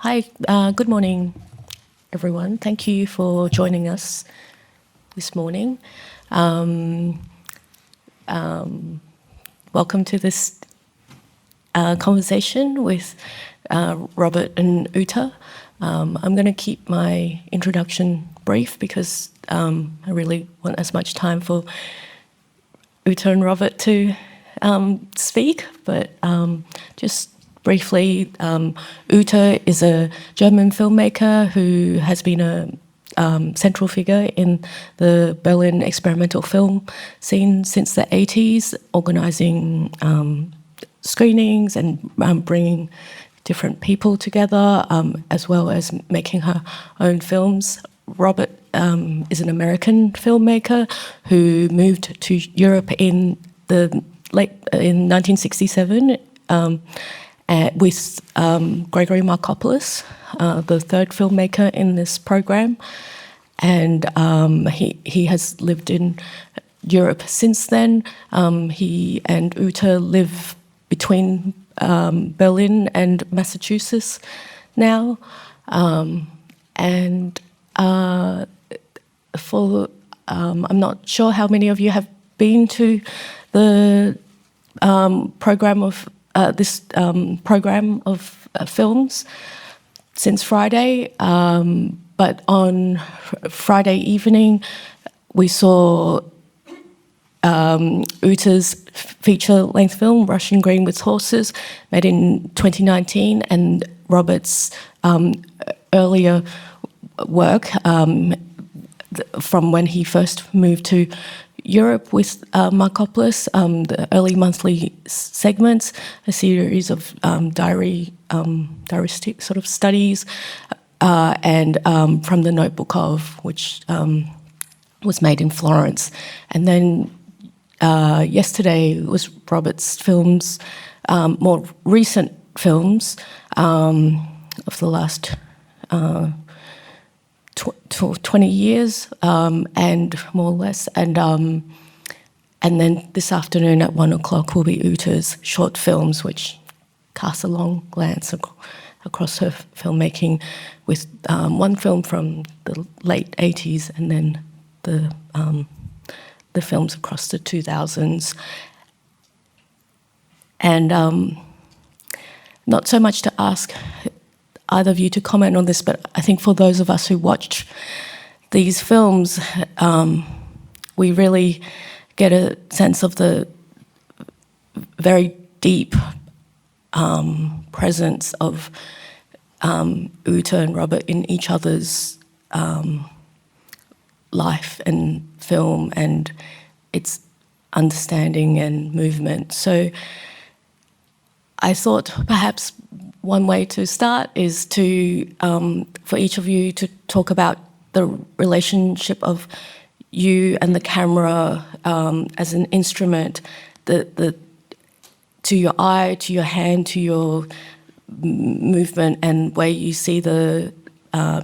Hi, good morning, everyone. Thank you for joining us this morning. Welcome to this conversation with Robert and Uta. I'm going to keep my introduction brief because I really want as much time for Uta and Robert to speak, but just briefly, Uta is a German filmmaker who has been a central figure in the Berlin experimental film scene since the 80s, organising screenings and bringing different people together, as well as making her own films. Robert is an American filmmaker who moved to Europe in 1967 with Gregory Markopoulos, the third filmmaker in this program, and he has lived in Europe since then. He and Uta live between Berlin and Massachusetts now, I'm not sure how many of you have been to the program of this program of films since Friday, but on Friday evening we saw Uta's feature-length film, Russian Green with Horses, made in 2019, and Robert's earlier work from when he first moved to Europe with Markopoulos, the early monthly segments, a series of diaristic sort of studies, and from the Notebook of, which was made in Florence. And then yesterday was Robert's films, more recent films of the last 20 years and more or less, and then this afternoon at 1 o'clock will be Uta's short films, which cast a long glance across her filmmaking, with one film from the late 80s and then the films across the 2000s. And not so much to ask either of you to comment on this, but I think for those of us who watched these films, we really get a sense of the very deep presence of Uta and Robert in each other's life and film and its understanding and movement. So I thought perhaps one way to start is to, for each of you to talk about the relationship of you and the camera as an instrument, to your eye, to your hand, to your movement, and where you see the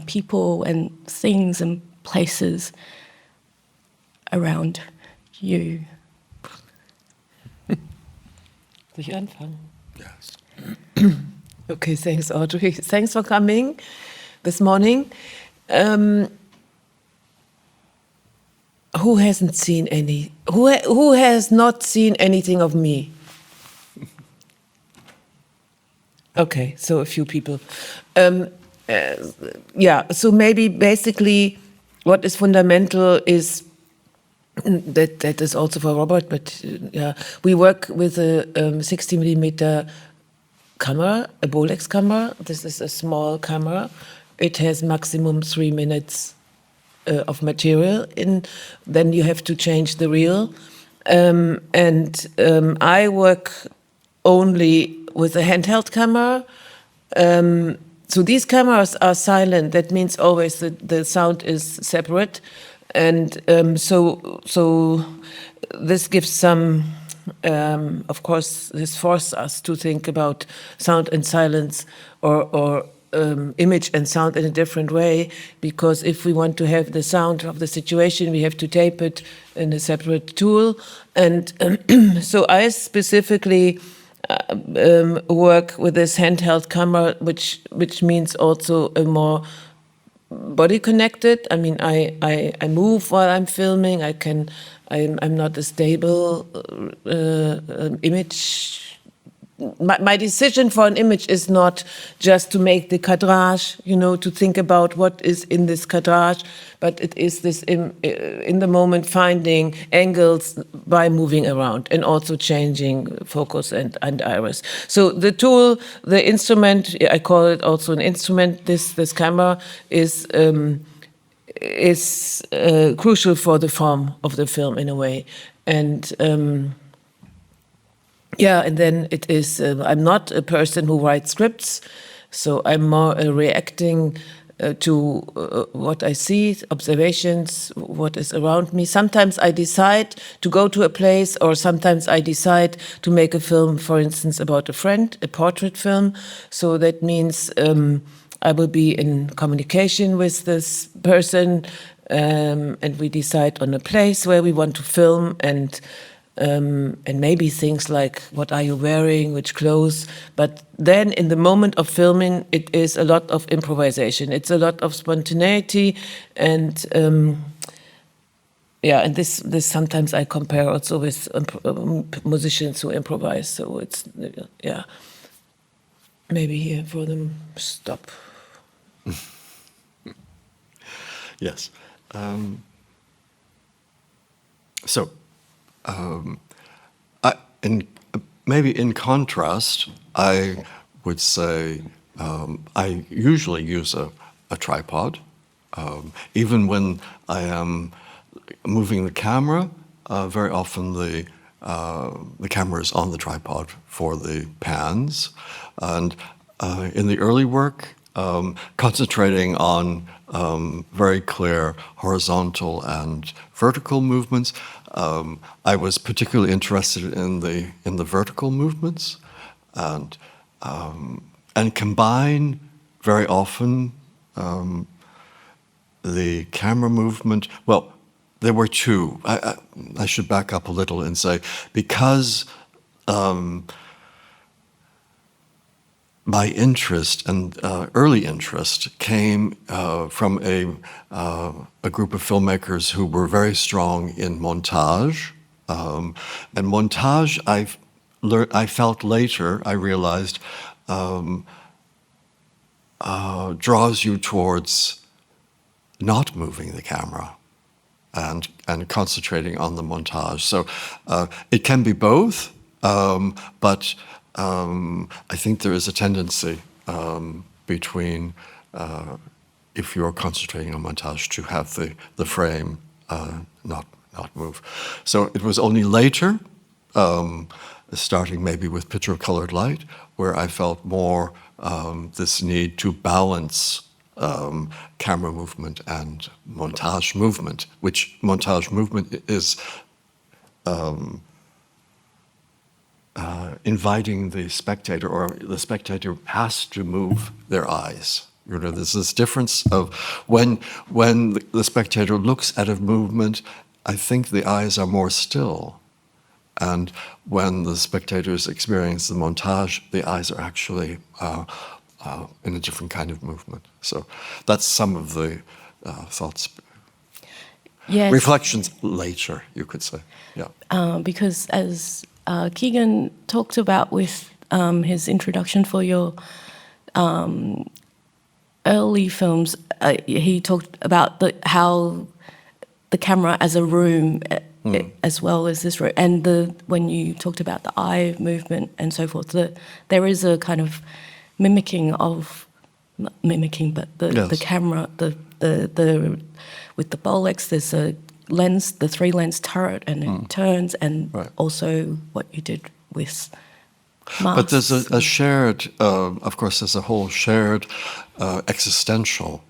people and things and places around you. Soll ich anfangen? Yes. Okay, thanks, Audrey. Thanks for coming this morning. Who hasn't seen any? Who has not seen anything of me? Okay, so a few people. Yeah, so maybe basically what is fundamental is that is also for Robert, but yeah, we work with a 60 millimeter camera, a Bolex camera. This is a small camera. It has maximum 3 minutes of material in. Then you have to change the reel. I work only with a handheld camera. So these cameras are silent. That means always the sound is separate. And so this gives some, of course, this forces us to think about sound and silence or image and sound in a different way, because if we want to have the sound of the situation, we have to tape it in a separate tool. And so I specifically work with this handheld camera, which means also a more body connected. I mean, I move while I'm filming. I'm not a stable image. My decision for an image is not just to make the cadrage, to think about what is in this cadrage, but it is this in the moment finding angles by moving around and also changing focus and iris. So the tool, the instrument, I call it also an instrument. This camera is crucial for the form of the film in a way, and. And then it is, I'm not a person who writes scripts, so I'm more reacting to what I see, observations, what is around me. Sometimes I decide to go to a place, or sometimes I decide to make a film, for instance, about a friend, a portrait film. So that means I will be in communication with this person, and we decide on a place where we want to film, and maybe things like what are you wearing, which clothes. But then in the moment of filming, it is a lot of improvisation. It's a lot of spontaneity, and and this sometimes I compare also with musicians who improvise. So it's maybe here for them stop. Yes. Maybe in contrast, I would say I usually use a tripod. Even when I am moving the camera, very often the camera is on the tripod for the pans. And in the early work, concentrating on very clear horizontal and vertical movements. I was particularly interested in the vertical movements, and combine very often the camera movement. Well, there were two. I should back up a little and say, because my interest and early interest came from a group of filmmakers who were very strong in montage. And montage, I felt later, I realized, draws you towards not moving the camera and concentrating on the montage. So it can be both, but I think there is a tendency between, if you're concentrating on montage, to have the frame not move. So it was only later, starting maybe with Picture of Colored Light, where I felt more this need to balance camera movement and montage movement, which montage movement is inviting the spectator, or the spectator has to move their eyes. There's this difference of when the spectator looks at a movement, I think the eyes are more still. And when the spectators experience the montage, the eyes are actually in a different kind of movement. So that's some of the thoughts. Yes. Reflections later, you could say. Yeah. Because as Keegan talked about with his introduction for your early films, he talked about how the camera as a room, as well as this room, and when you talked about the eye movement and so forth, there is a kind of mimicking, but Yes. the camera, the with the Bolex, there's a lens, the 3-lens turret, and it turns, and Right. also what you did with masks. But there's a shared, of course, there's a whole shared existential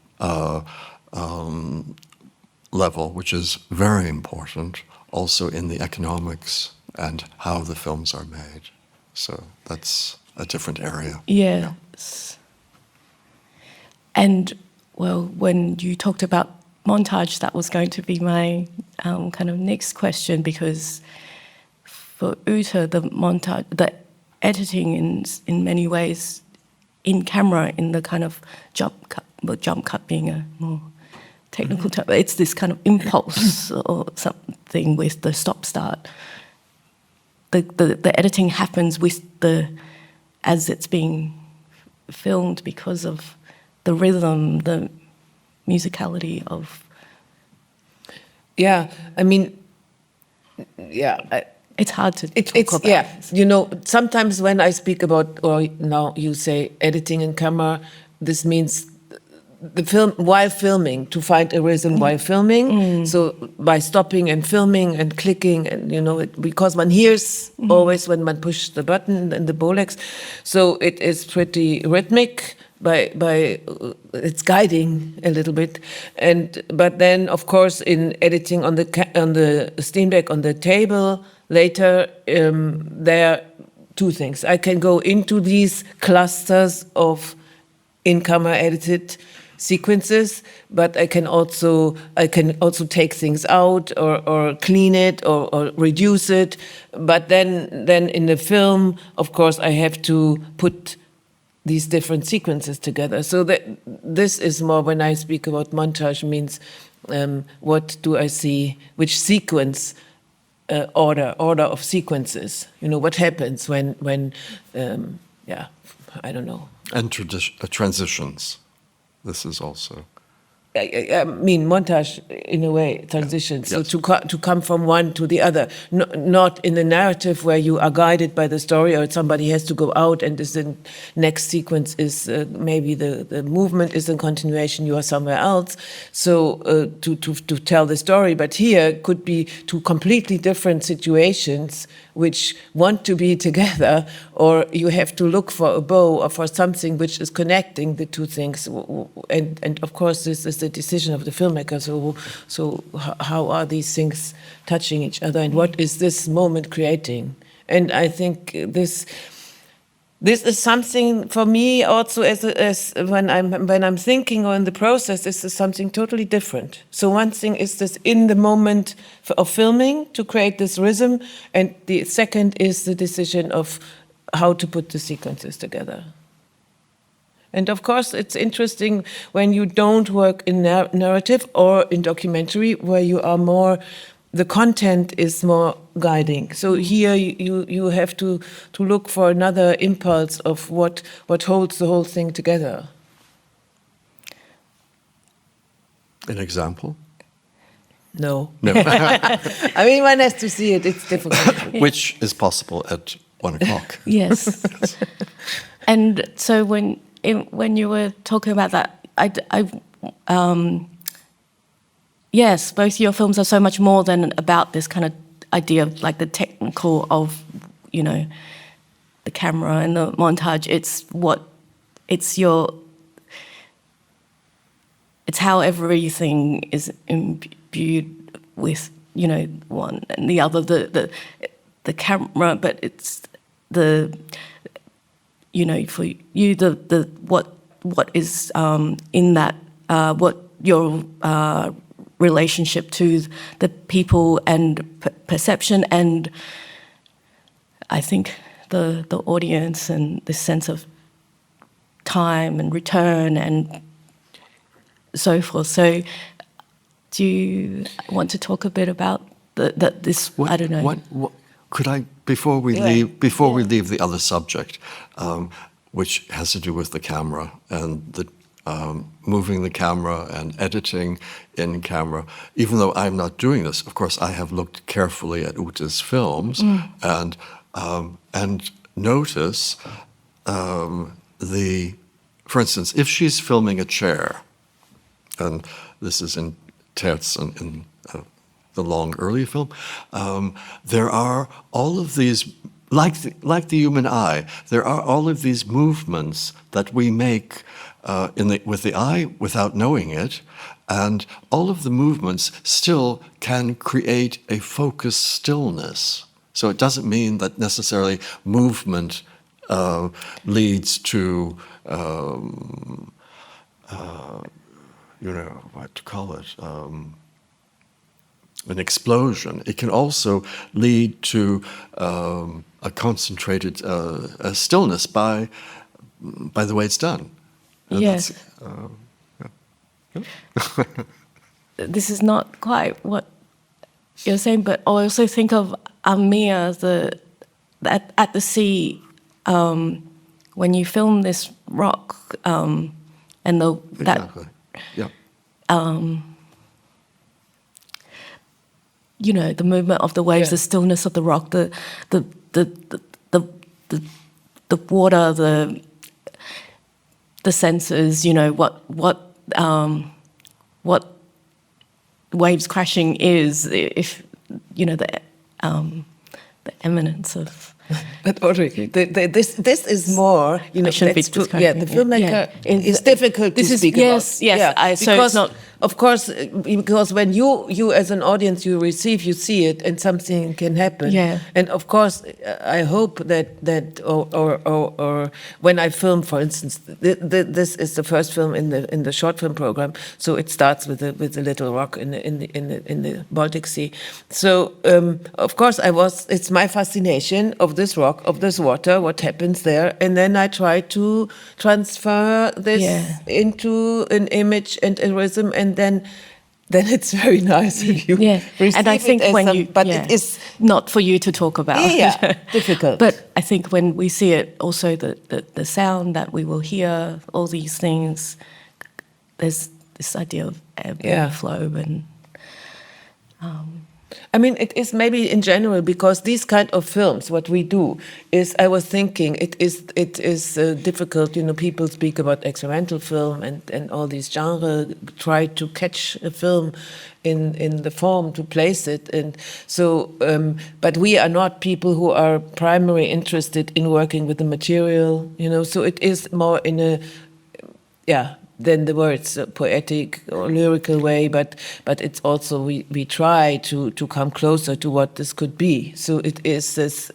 level, which is very important also in the economics and how the films are made. So that's a different area. Yes. And, well, when you talked about montage, that was going to be my kind of next question, because for Ute, the editing in many ways in camera, in the kind of jump cut, well, jump cut being a more technical term. It's this kind of impulse or something with the stop start. The editing happens with as it's being filmed because of the rhythm, the musicality of. Yeah, I mean, yeah. It's hard to talk It's about. yeah. You know, sometimes when I speak about, or now you say editing in camera, this means the film while filming, to find a rhythm while filming. So by stopping and filming and clicking, and you know, because one hears always when one pushes the button and the Bolex, so it is pretty rhythmic. By it's guiding a little bit, but then of course in editing on the Steam Deck on the table later, there are two things. I can go into these clusters of in-camera edited sequences, but I can also take things out or clean it or reduce it. But then in the film, of course, I have to put these different sequences together. So that this is more, when I speak about montage, means what do I see, which sequence, order of sequences. You know, what happens when I don't know. And transitions. This is also. I mean, montage, in a way, transitions. Yes. So to come from one to the other, not in the narrative where you are guided by the story, or somebody has to go out and the next sequence is maybe the movement is in continuation, you are somewhere else. So to tell the story, but here could be two completely different situations which want to be together, or you have to look for a bow or for something which is connecting the two things. And of course, this is the decision of the filmmaker. So how are these things touching each other, and what is this moment creating? And I think this is something for me also as when I'm thinking or in the process. This is something totally different. So one thing is this in the moment of filming to create this rhythm, and the second is the decision of how to put the sequences together. And of course, it's interesting when you don't work in narrative or in documentary, where you are more, the content is more guiding. So here you have to look for another impulse of what holds the whole thing together. An example? No. No. I mean, one has to see it. It's difficult. Which is possible at 1 o'clock. Yes. And so when you were talking about that, yes, both your films are so much more than about this kind of idea of like the technical of, you know, the camera and the montage. It's how everything is imbued with, you know, one and the other, the camera, but it's the, you know, for you, the what is in that, what your relationship to the people and perception, and I think the audience and this sense of time and return and so forth. So, do you want to talk a bit about this? I don't know. What could I, before we leave the other subject, which has to do with the camera and the moving the camera and editing in camera. Even though I'm not doing this, of course, I have looked carefully at Ute's films and notice for instance, if she's filming a chair, and this is in Terz in the long early film, there are all of these, like the human eye, there are all of these movements that we make with the eye without knowing it, and all of the movements still can create a focused stillness. So it doesn't mean that necessarily movement leads to you know, what to call it, an explosion. It can also lead to a concentrated stillness by the way it's done. And Yes. that's, This is not quite what you're saying, but I also think of Amir, at the sea, when you film this rock, and that exactly. Yeah. the movement of the waves, Yeah. the stillness of the rock, the water, the senses, what waves crashing is, if the eminence of. But Audrey, this is more, I shouldn't be that's true. Yeah, the describing it. filmmaker Yeah. is difficult This to is- speak yes, about. yes, Yeah, so it's because, not- of course, because when you as an audience, you receive, you see it, and something can happen. Yeah. And of course, I hope that or when I film, for instance, this is the first film in the short film program, so it starts with a little rock in the Baltic Sea. So of course, it's my fascination of this rock, of this water, what happens there, and then I try to transfer this Yeah. into an image and a rhythm, and then it's very nice if you receive And I think it as when some- but it is not for you to talk about. Yeah, difficult. But I think when we see it, also the sound that we will hear, all these things, there's this idea of ebb Yeah. and flow, and I mean, it is maybe in general because these kind of films, what we do is, I was thinking, it is difficult. People speak about experimental film and all these genres, try to catch a film in the form to place it, and so. But we are not people who are primarily interested in working with the material. So it is more in a than the words, poetic or lyrical way, but it's also we try to come closer to what this could be. So it is this.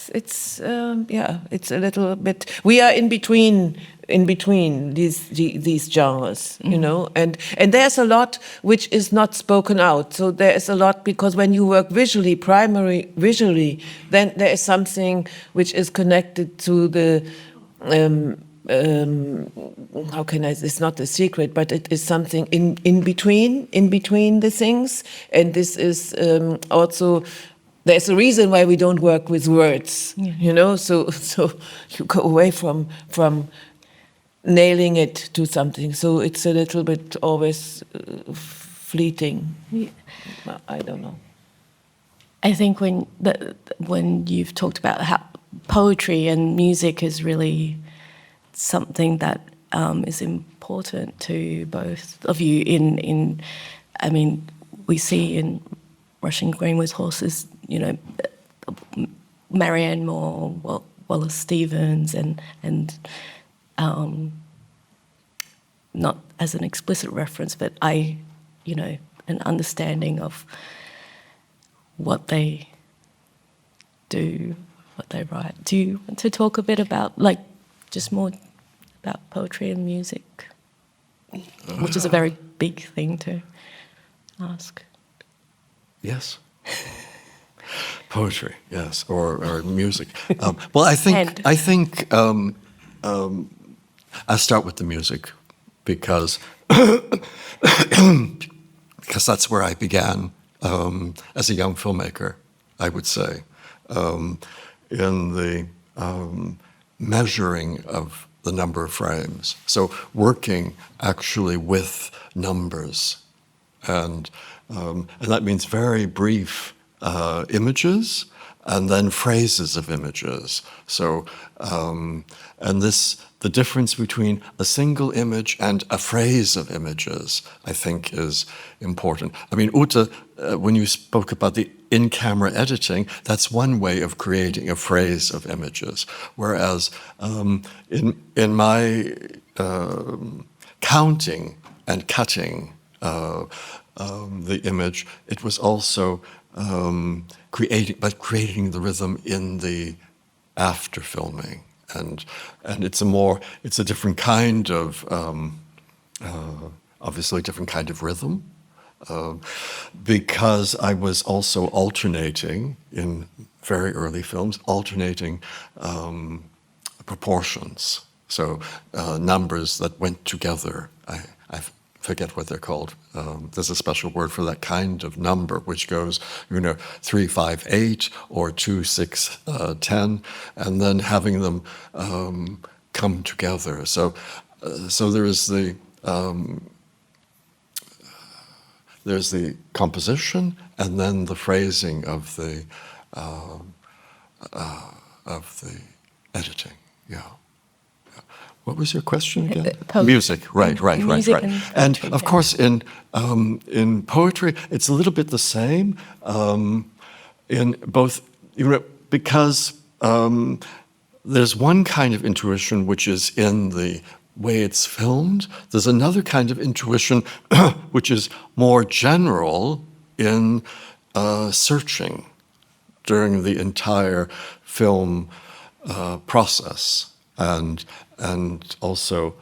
It's a little bit. We are in between these genres, and there's a lot which is not spoken out. So there is a lot because when you work visually, then there is something which is connected to the. How can I? It's not a secret, but it is something in between the things, and this is also. There's a reason why we don't work with words, So you go away from nailing it to something. So it's a little bit always fleeting. Yeah. I don't know. I think when you've talked about how poetry and music is really something that is important to both of you. I mean, we see in Russian Greenwood's Horses, Marianne Moore, Wallace Stevens, and not as an explicit reference, but an understanding of what they do, what they write. Do you want to talk a bit about, just more about poetry and music, which is a very big thing to ask? Yes. Poetry, yes, or music. Well, I think I'll start with the music because that's where I began as a young filmmaker, I would say, in the measuring of the number of frames. So working actually with numbers, and that means very brief images and then phrases of images. So, and the difference between a single image and a phrase of images, I think, is important. I mean, Ute, when you spoke about the in-camera editing, that's one way of creating a phrase of images. Whereas in my counting and cutting the image, it was also creating the rhythm in the after filming, and it's a different kind of obviously a different kind of rhythm, because I was also alternating in very early films, alternating proportions. So numbers that went together. I forget what they're called. There's a special word for that kind of number, which goes, 3, 5, 8, or 2, 6, 10, and then having them come together. So there's the composition, and then the phrasing of the editing. Yeah. What was your question again? Music, right. Music and And poetry, of yeah. course, in poetry, it's a little bit the same. In both, because there's one kind of intuition which is in the way it's filmed. There's another kind of intuition which is more general in searching during the entire film process, and also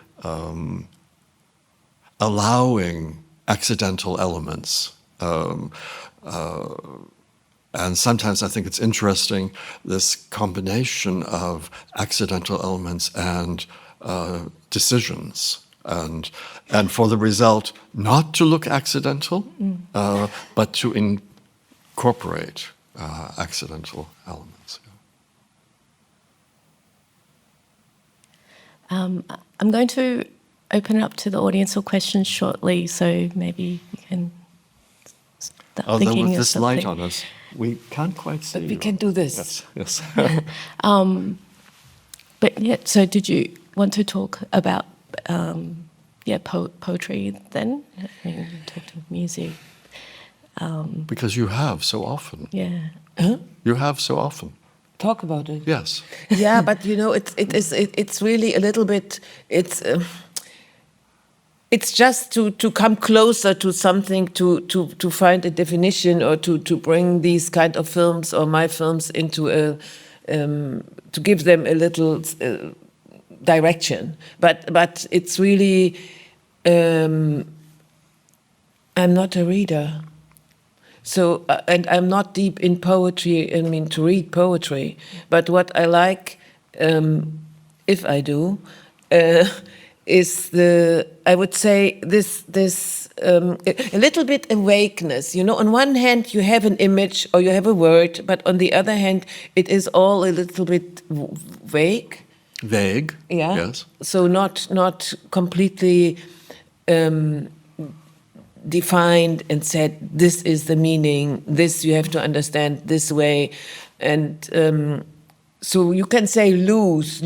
allowing accidental elements. And sometimes I think it's interesting, this combination of accidental elements and decisions, and for the result not to look accidental, but to incorporate accidental elements. I'm going to open it up to the audience for questions shortly, so maybe you can start Although thinking with of this light something. on us, we can't quite see. But we you. can do this. Yes. But yeah, so did you want to talk about poetry then? I mean, you talked of music. Because you have so often. Yeah. You have so often. Talk about it. Yes. Yeah, but it's really a little bit, it's just to come closer to something, to find a definition, or to bring these kind of films or my films into to give them a little direction. But it's really, I'm not a reader. So, and I'm not deep in poetry, I mean, to read poetry, but what I like, if I do, is I would say a little bit awakeness. On one hand, you have an image or you have a word, but on the other hand, it is all a little bit vague. Vague. Yeah. Yes. So not completely defined and said, this is the meaning, this you have to understand this way. And so you can say loose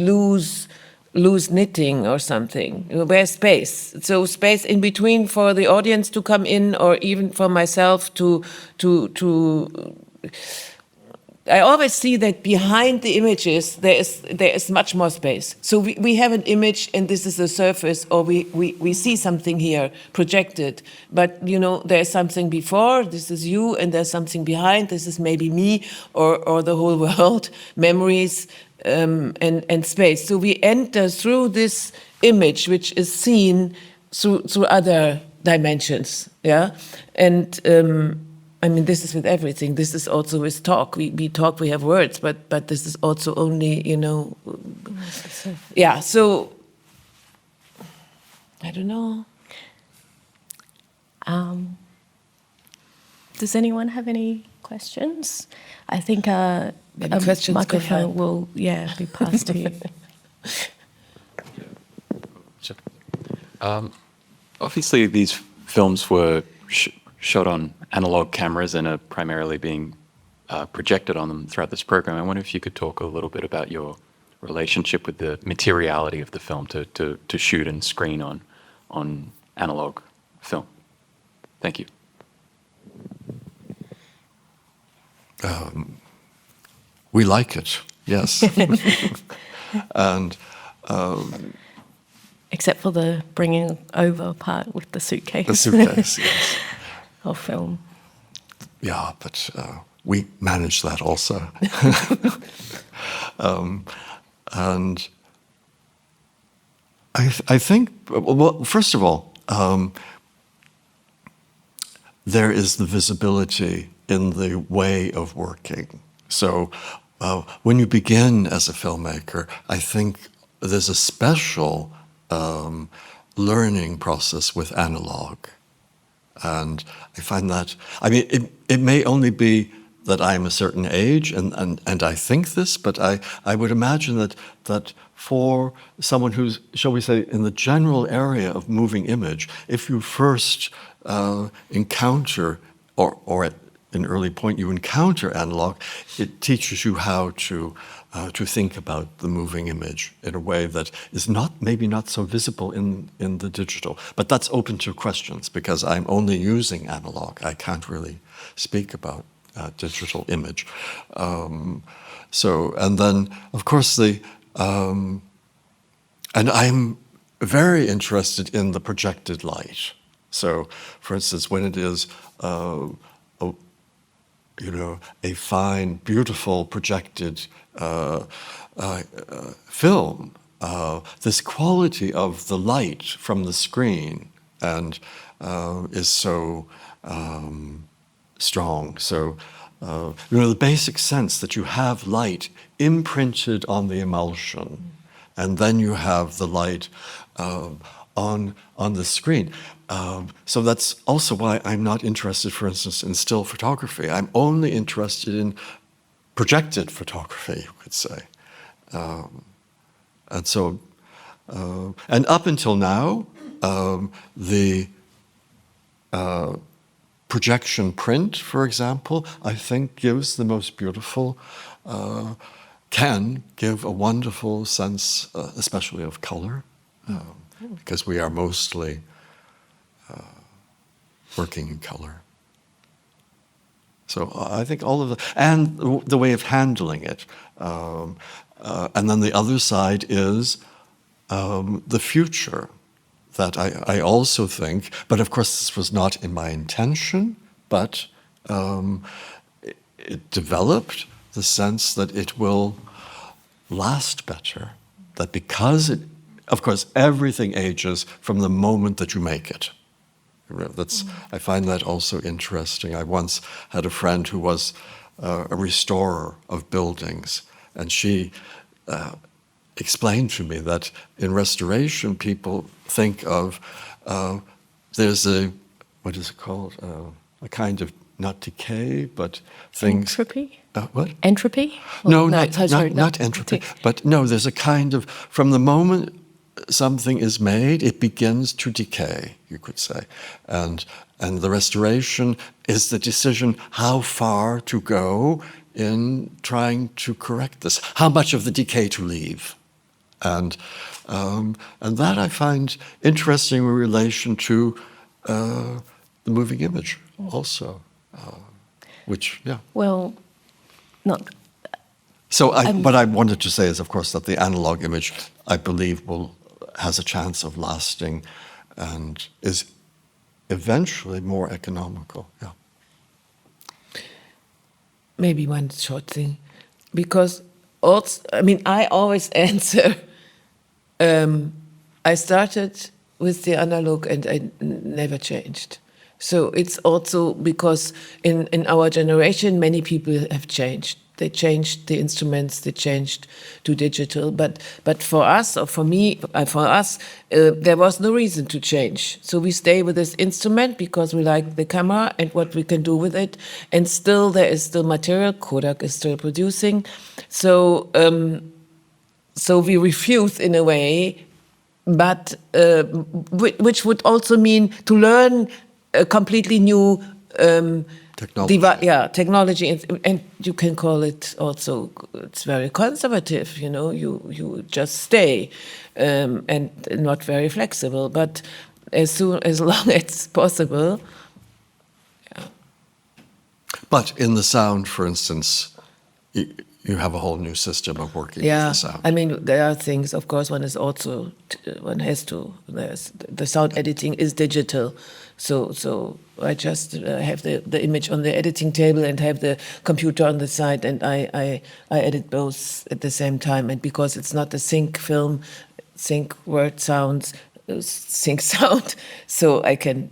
knitting or something, where space. So space in between for the audience to come in, or even for myself to I always see that behind the images there is much more space. So we have an image and this is the surface, or we see something here projected, but there's something before, this is you, and there's something behind, this is maybe me or the whole world, memories, and space. So we enter through this image, which is seen through other dimensions, yeah? And I mean, this is with everything. This is also with talk. We talk, we have words, but this is also only, yeah, so, I don't know. Does anyone have any questions? I think a questions could microphone help. will, be passed to you. Obviously, these films were shot on analog cameras and are primarily being projected on them throughout this program. I wonder if you could talk a little bit about your relationship with the materiality of the film to shoot and screen on analog film. Thank you. We like it, yes. And Except for the bringing over part with the suitcase. the suitcase, yes. Of film. Yeah, but we manage that also. And I think, well, first of all, there is the visibility in the way of working. So when you begin as a filmmaker, I think there's a special learning process with analog. And I find that, I mean, it may only be that I'm a certain age and I think this, but I would imagine that for someone who's, shall we say, in the general area of moving image, if you first encounter, or at an early point you encounter analog, it teaches you how to think about the moving image in a way that is maybe not so visible in the digital. But that's open to questions because I'm only using analog. I can't really speak about digital image. And then, of course, and I'm very interested in the projected light. So, for instance, when it is a fine, beautiful projected film, this quality of the light from the screen and is so strong. So, the basic sense that you have light imprinted on the emulsion, and then you have the light on the screen. So that's also why I'm not interested, for instance, in still photography. I'm only interested in projected photography, you could say. And up until now, the projection print, for example, I think gives the most beautiful, can give a wonderful sense, especially of color, because we are mostly working in color. So I think all of and the way of handling it. And then the other side is the future that I also think, but of course this was not in my intention, but it developed the sense that it will last better, that because of course, everything ages from the moment that you make it. I find that also interesting. I once had a friend who was a restorer of buildings, and she explained to me that in restoration, people think of there's what is it called? A kind of not decay, but things. Entropy? What? Entropy? No, sorry, not entropy. But no, there's a kind of, from the moment something is made, it begins to decay, you could say. And the restoration is the decision how far to go in trying to correct this, how much of the decay to leave. And that I find interesting in relation to the moving image also, which, yeah. Well, not. So what I wanted to say is, of course, that the analog image, I believe, has a chance of lasting and is eventually more economical. Yeah. Maybe one short thing, because also, I mean, I always answer. I started with the analog and I never changed. So it's also because in our generation, many people have changed. They changed the instruments, they changed to digital. But for us, or for me, for us, there was no reason to change. So we stay with this instrument because we like the camera and what we can do with it. And still, there is still material. Kodak is still producing. So we refuse in a way, but which would also mean to learn a completely new technology, and you can call it also, it's very conservative, you just stay and not very flexible, but as long as it's possible. Yeah. But in the sound, for instance, you have a whole new system of working with the sound. I mean, there are things, of course, the sound editing is digital. So I just have the image on the editing table and have the computer on the side, and I edit both at the same time. And because it's not a sync film, sync word sounds, sync sound, so I can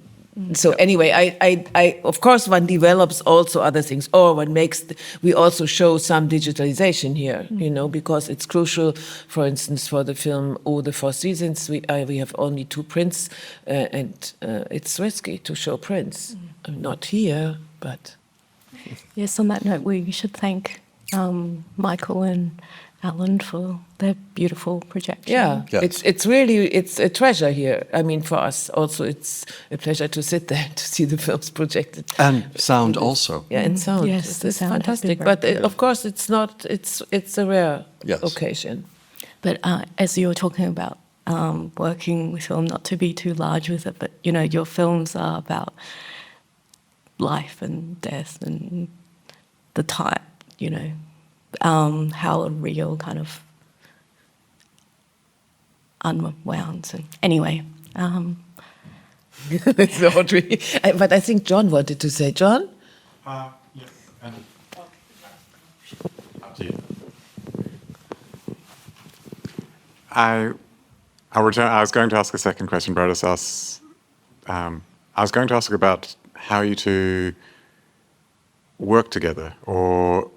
So anyway, I of course one develops also other things, or one makes. We also show some digitalization here, because it's crucial. For instance, for the film "Oh, the Four Seasons," we have only 2 prints, and it's risky to show prints. Not here, but Yes, on that note, we should thank Michael and Alan for their beautiful projection. yeah, Yes. it's really a treasure here. I mean, for us also, it's a pleasure to sit there to see the films projected. And sound also. Yeah, and sound. Yes, the it's sound has been fantastic. very But good. of course, it's not. It's a rare Yes. occasion. But as you were talking about working with film, not to be too large with it, but your films are about life and death and the time, how a real kind of unwound. And anyway, It's not really. But I think John wanted to say, John. Yes. Up to you. I was going to ask a second question, but I just asked. I was going to ask about how you two work together, or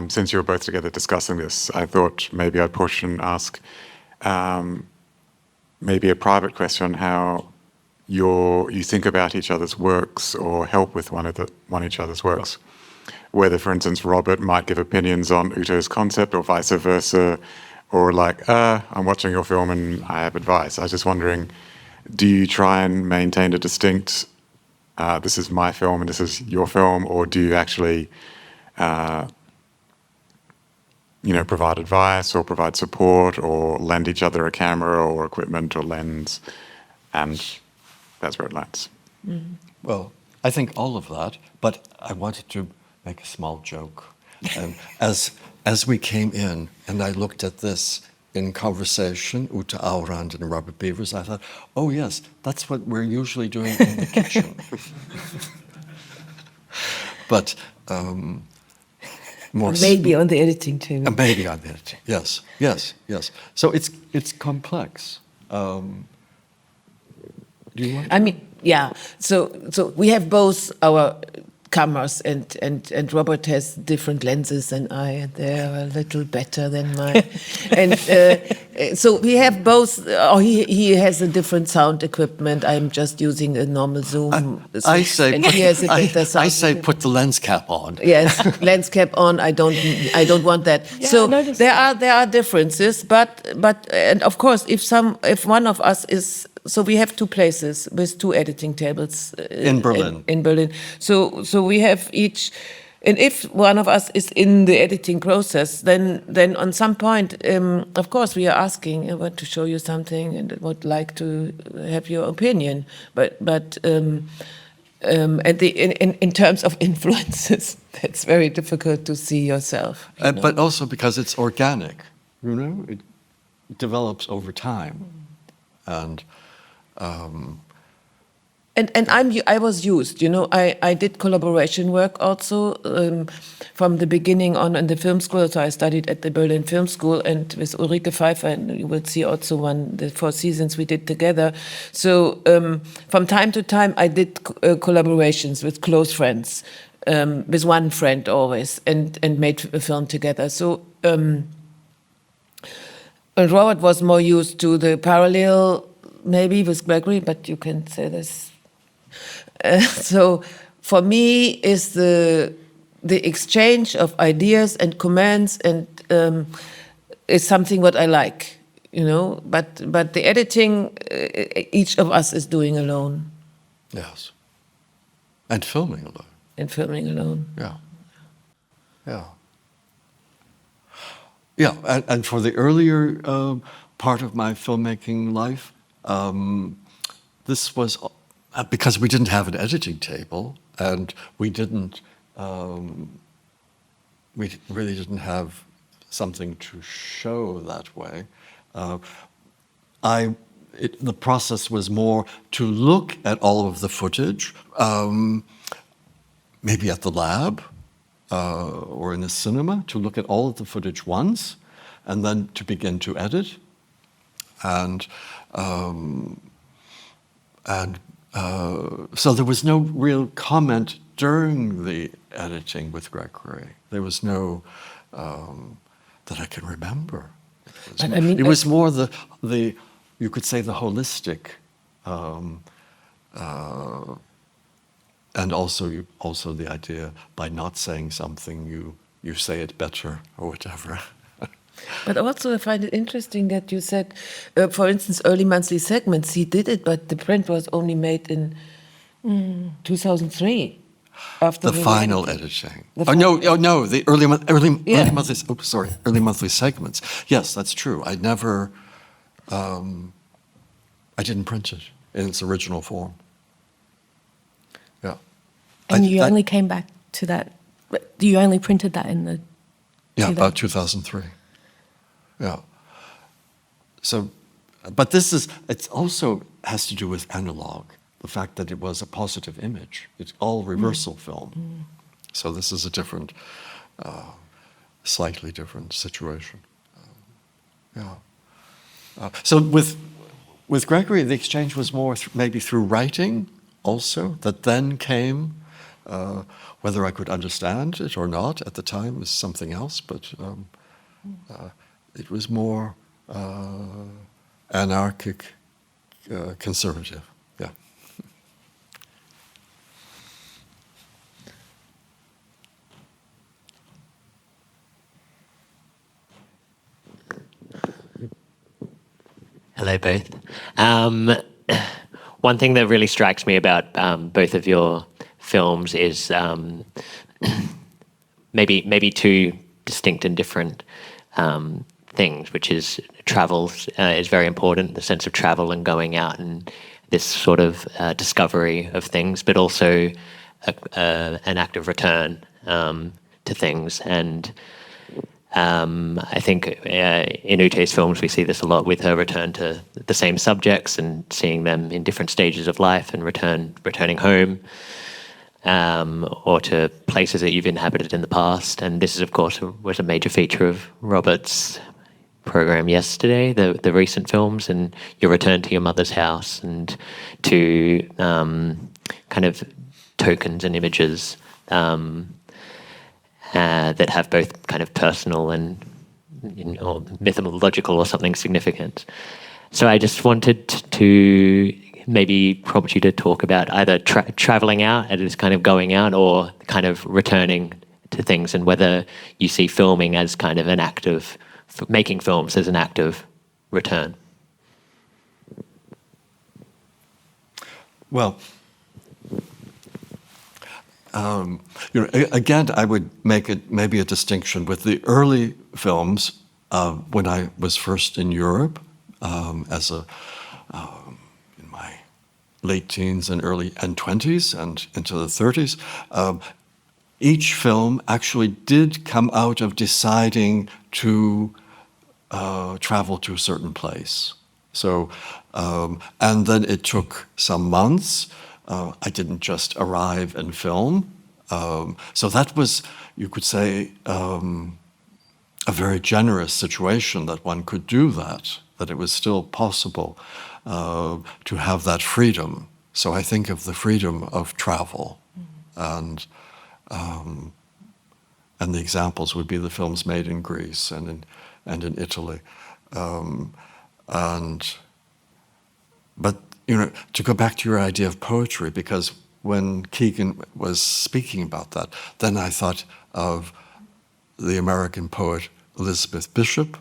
since you were both together discussing this, I thought maybe I'd push and ask maybe a private question on how you think about each other's works or help with one each other's works. Whether, for instance, Robert might give opinions on Uto's concept or vice versa, or like, I'm watching your film and I have advice. I was just wondering, do you try and maintain a distinct, this is my film and this is your film, or do you actually, provide advice or provide support or lend each other a camera or equipment or lens, and that's where it lands. Well, I think all of that, but I wanted to make a small joke. As we came in and I looked at this in conversation, Uta Aurand and Robert Beavers, I thought, oh yes, that's what we're usually doing in the kitchen. But more Maybe on the editing table. maybe on that. Yes. So it's complex. Do you want? I mean, yeah. So we have both our cameras, and Robert has different lenses than I, and they're a little better than mine. And so we have both. He has a different sound equipment. I'm just using a normal Zoom. I say, and he has a better sound I say, equipment. put the lens cap on. Yes, lens cap on. I don't want that. Yeah, so I noticed there are differences, but and of course, if one of us is, so we have 2 places with 2 editing tables In Berlin. In Berlin. So we have each, and if one of us is in the editing process, then on some point, of course, we are asking, I want to show you something and would like to have your opinion, but. And in terms of influences, that's very difficult to see yourself. you know. But also because it's organic, it develops over time. And And I was used, I did collaboration work also from the beginning on in the film school. So I studied at the Berlin Film School, and with Ulrike Pfeiffer, and you will see also the 4 seasons we did together. So from time to time, I did collaborations with close friends, with one friend always, and made a film together. So and Robert was more used to the parallel, maybe with Gregory, but you can say this. So for me is the exchange of ideas and comments, and is something what I like, But the editing, each of us is doing alone, yes. And filming alone. and filming alone. Yeah, and for the earlier part of my filmmaking life, this was because we didn't have an editing table, and we really didn't have something to show that way. The process was more to look at all of the footage, maybe at the lab, or in the cinema, to look at all of the footage once, and then to begin to edit. And so there was no real comment during the editing with Gregory. There was no that I can remember. But I mean, It was more the you could say the holistic, and also the idea by not saying something you say it better or whatever. But also I find it interesting that you said, for instance, early monthly segments, he did it, but the print was only made in 2003. After The the final editing. editing. The No, the early Yeah. monthly. Oh, sorry, early monthly segments. Yes, that's true. I never. I didn't print it in its original form. Yeah. And I- you that- only came back to that. You only printed that in the. Yeah, 2000. about 2003. Yeah. So, but it also has to do with analog, the fact that it was a positive image. It's all reversal film. So this is a different, slightly different situation. Yeah. So with Gregory, the exchange was more maybe through writing also, that then came. Whether I could understand it or not at the time is something else, but it was more anarchic, conservative. Yeah. Hello, both. One thing that really strikes me about both of your films is maybe two distinct and different things, which is travel is very important, the sense of travel and going out and this sort of discovery of things, but also an act of return to things. And I think in Ute's films we see this a lot with her return to the same subjects and seeing them in different stages of life and returning home or to places that you've inhabited in the past. And this is, of course, was a major feature of Robert's program yesterday, the recent films, and your return to your mother's house and to kind of tokens and images that have both kind of personal and or mythological or something significant. So I just wanted to maybe prompt you to talk about either traveling out and just kind of going out, or kind of returning to things, and whether you see filming as kind of an act of making films as an act of return. Well, again, I would make it maybe a distinction with the early films when I was first in Europe in my late teens and early 20s and into the 30s. Each film actually did come out of deciding to travel to a certain place. So, and then it took some months. I didn't just arrive and film. So that was, you could say, a very generous situation that one could do that it was still possible to have that freedom. So I think of the freedom of travel. And the examples would be the films made in Greece and in Italy. But to go back to your idea of poetry, because when Keegan was speaking about that, then I thought of the American poet Elizabeth Bishop,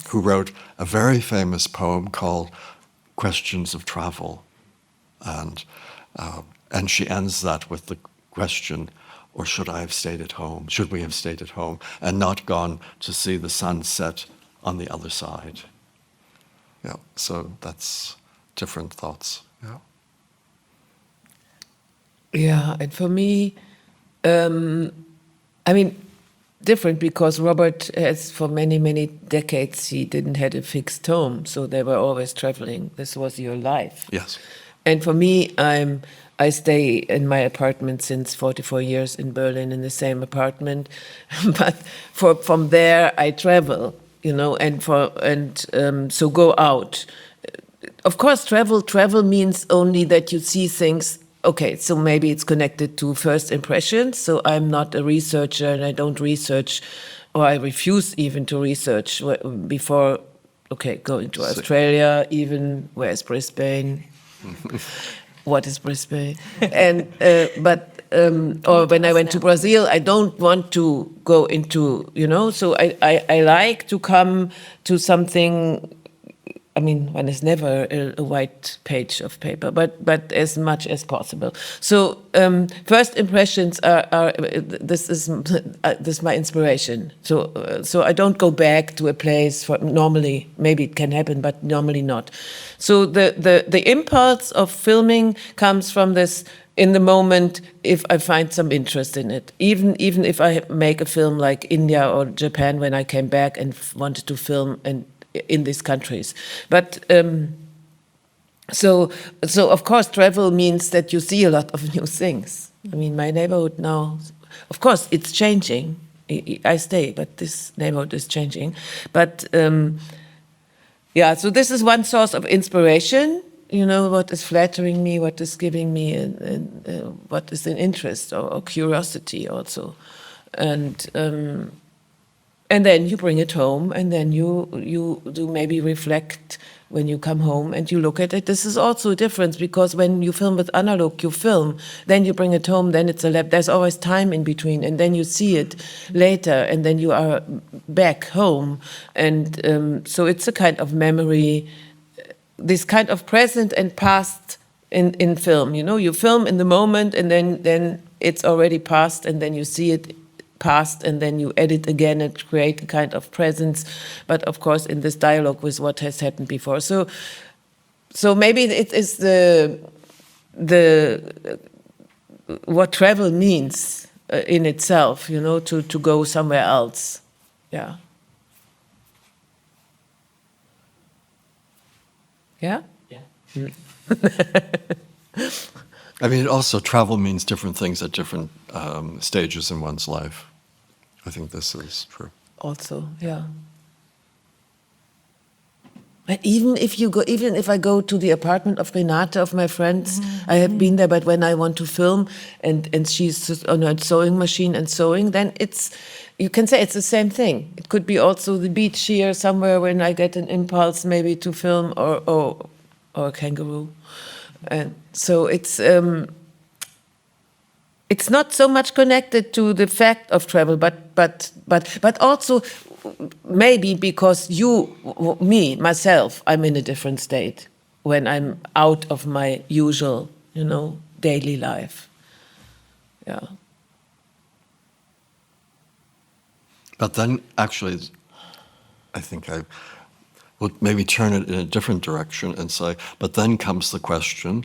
who wrote a very famous poem called Questions of Travel. And she ends that with the question, or should I have stayed at home? Should we have stayed at home and not gone to see the sun set on the other side? Yeah, so that's different thoughts. Yeah. Yeah, and for me, I mean, different because Robert has, for many, many decades, he didn't have a fixed home, so they were always traveling. This was your life. Yes. And for me, I stay in my apartment since 44 years in Berlin in the same apartment, but from there I travel, and so go out. of course, travel means only that you see things. Okay, so maybe it's connected to first impressions. So I'm not a researcher and I don't research, or I refuse even to research before, okay, going to Australia, even where's Brisbane? What is Brisbane? And or when I went to Brazil, I don't want to go into, so I like to come to something. I mean, one is never a white page of paper, but as much as possible. So first impressions are this is my inspiration. So I don't go back to a place for normally. Maybe it can happen, but normally not. So the impulse of filming comes from this. In the moment, if I find some interest in it, even if I make a film like India or Japan, when I came back and wanted to film in these countries, but so of course travel means that you see a lot of new things. I mean, my neighborhood now, of course, it's changing. I stay, but this neighborhood is changing. But yeah, so this is one source of inspiration. What is flattering me, what is giving me, and what is an interest or curiosity also, and then you bring it home, and then you do maybe reflect when you come home and you look at it. This is also a difference, because when you film with analog, you film, then you bring it home, then it's a lab. There's always time in between, and then you see it later, and then you are back home, and so it's a kind of memory. This kind of present and past in film, you film in the moment, and then it's already past, and then you see it past, and then you edit again and create a kind of presence, but of course in this dialogue with what has happened before. So maybe it is the what travel means in itself, to go somewhere else, yeah. Yeah? I mean, also travel means different things at different stages in one's life. I think this is true. Also, yeah. And even if I go to the apartment of Renate, of my friends, I have been there, but when I want to film and she's on her sewing machine and sewing, then you can say it's the same thing. It could be also the beach here somewhere when I get an impulse maybe to film, or a kangaroo. And so it's not so much connected to the fact of travel, but also maybe because myself, I'm in a different state when I'm out of my usual, daily life. Yeah. But then, actually, I think I would maybe turn it in a different direction and say, but then comes the question,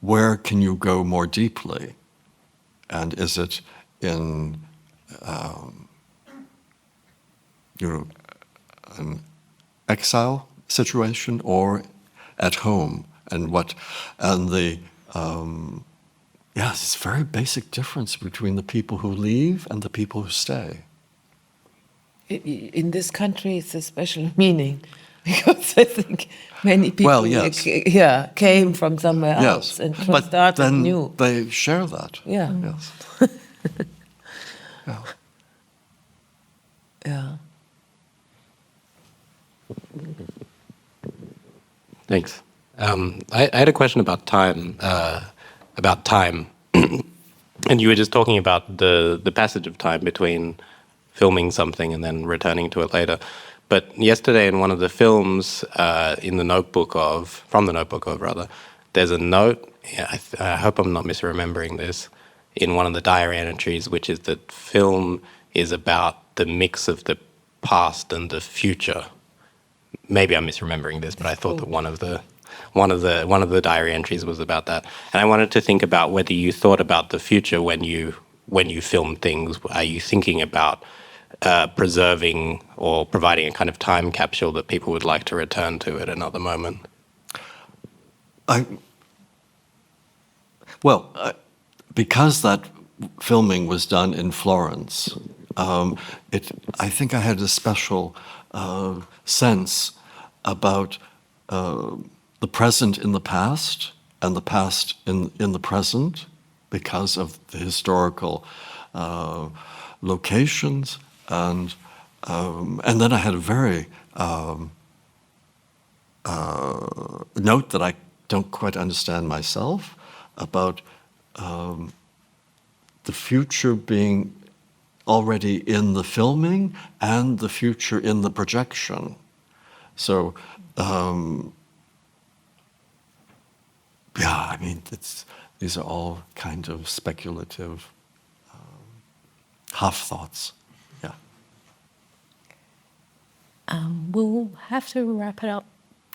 where can you go more deeply? And is it in, an exile situation or at home? And it's a very basic difference between the people who leave and the people who stay. In this country, it's a special meaning, because I think many people came from somewhere else and started new. They share that. Yeah. Yes. Yeah. Yeah. Thanks. I had a question about time. And you were just talking about the passage of time between filming something and then returning to it later. But yesterday in one of the films, from the Notebook of, there's a note, I hope I'm not misremembering this, in one of the diary entries, which is that film is about the mix of the past and the future. Maybe I'm misremembering this, but I thought that one of the diary entries was about that. And I wanted to think about whether you thought about the future when you film things. Are you thinking about preserving or providing a kind of time capsule that people would like to return to at another moment? Because that filming was done in Florence, I think I had a special sense about the present in the past and the past in the present because of the historical locations, and then I had a very note that I don't quite understand myself about the future being already in the filming and the future in the projection. So, yeah, I mean, these are all kind of speculative half thoughts. Yeah. We'll have to wrap it up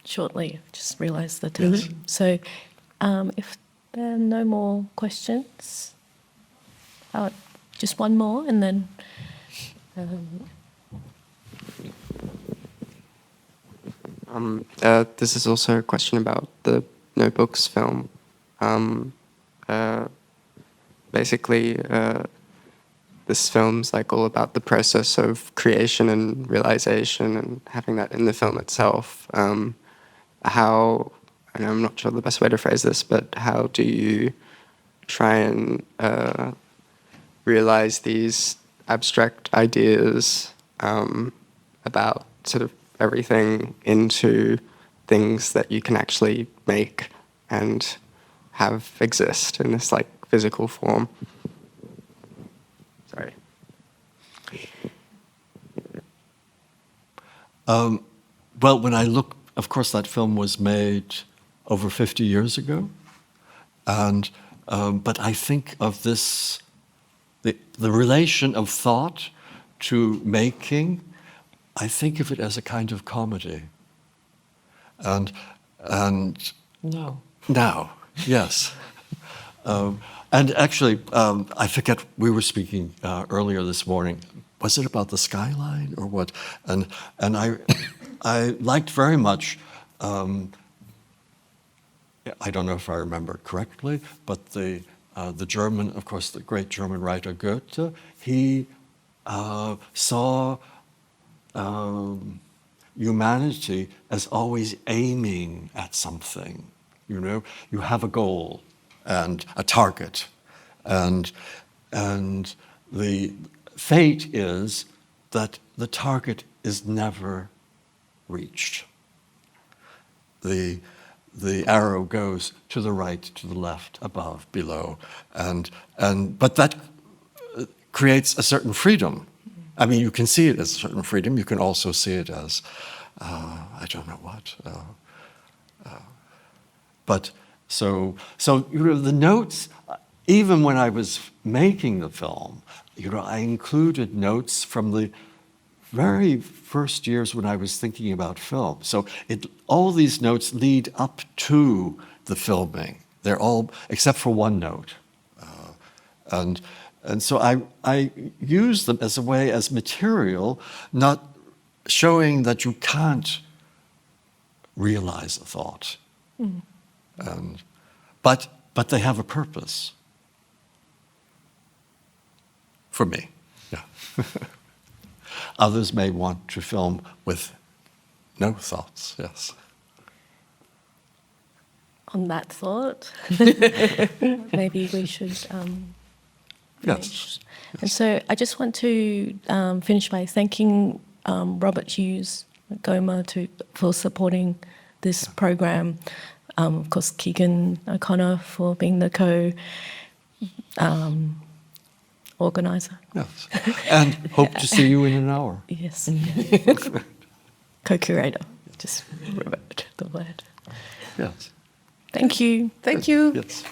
shortly. Just realised the time. Yes. So, if there are no more questions, just one more, and then. This is also a question about the Notebooks film. Basically, this film's like all about the process of creation and realization and having that in the film itself. How, and I'm not sure the best way to phrase this, but how do you try and realize these abstract ideas about sort of everything into things that you can actually make and have exist in this like physical form? Sorry. Well, when I look, of course, that film was made over 50 years ago, and but I think of this, the relation of thought to making. I think of it as a kind of comedy. And now, yes. And actually, I forget, we were speaking earlier this morning. Was it about the skyline or what? And I liked very much. I don't know if I remember correctly, but the German, of course, the great German writer Goethe, he saw humanity as always aiming at something. You know, you have a goal and a target, and the fate is that the target is never reached. The arrow goes to the right, to the left, above, below, but that creates a certain freedom. I mean, you can see it as a certain freedom. You can also see it as, I don't know what. But so you know, the notes, even when I was making the film, you know, I included notes from the very first years when I was thinking about film. So all these notes lead up to the filming. They're all, except for one note. And so I use them as a way, as material, not showing that you can't realize a thought. But they have a purpose. For me, yeah. Others may want to film with no thoughts, yes. On that thought, maybe we should Yes. And so I just want to finish by thanking Robert Hughes, GOMA, for supporting this program. Of course, Keegan O'Connor for being the co-organizer. Yes. And hope to see you in an hour. Yes. Co-curator. Just remembered the word. Yes. Thank you. Thank you. Yes.